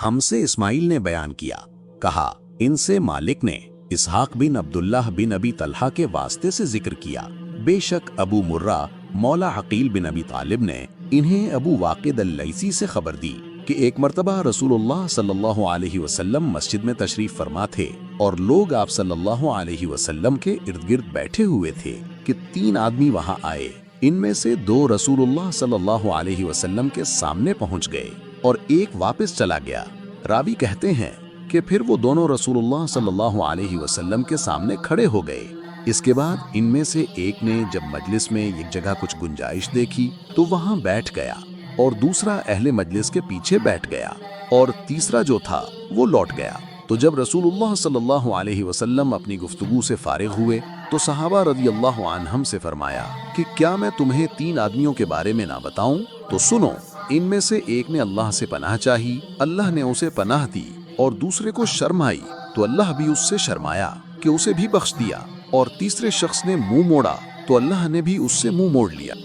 हमसे इस्माइल ने बयान किया। कहा, इनसे मालिक ने इसहाक बिन अब्दुल्लाह बिन अबी तलहा के वास्ते से जिक्र किया। बेशक अबू मुर्रा मौला अकील बिन अबी तालिब ने इन्हें अबू वाक़िद अल-लैसी से खबर दी कि एक मर्तबा रसूलुल्लाह सल्लल्लाहु अलैहि वसल्लम मस्जिद में तशरीफ फरमा थे और लोग आप सल्लल्लाहु अलैहि वसल्लम के इर्द गिर्द बैठे हुए थे कि 3 आदमी वहां आए। इनमें से 2 रसूलुल्लाह सल्लल्लाहु अलैहि वसल्लम के सामने पहुंच गए और एक वापस चला गया। रावी कहते हैं कि फिर वो दोनों रसूलुल्लाह सल्लल्लाहु अलैहि वसल्लम के सामने खड़े हो गए। इसके बाद इनमें से एक ने जब मजलिस में एक जगह कुछ गुंजाइश देखी तो वहां बैठ गया और दूसरा अहले मजलिस के पीछे बैठ गया और तीसरा जो था वो लौट गया। तो जब रसूलुल्लाह सल्लल्लाहु अलैहि वसल्लम अपनी गुफ्तगू से फारिग हुए तो सहाबा रज़ियल्लाहु अन्हुम से फरमाया कि क्या मैं तुम्हें 3 आदमियों के बारे में ना बताऊं? तो सुनो, इनमें से एक ने अल्लाह से पनाह चाही, अल्लाह ने उसे पनाह दी, और दूसरे को शर्म आई तो अल्लाह भी उससे शर्माया कि उसे भी बख्श दिया, और तीसरे शख्स ने मुंह मोड़ा तो अल्लाह ने भी उससे मुंह मोड़ लिया।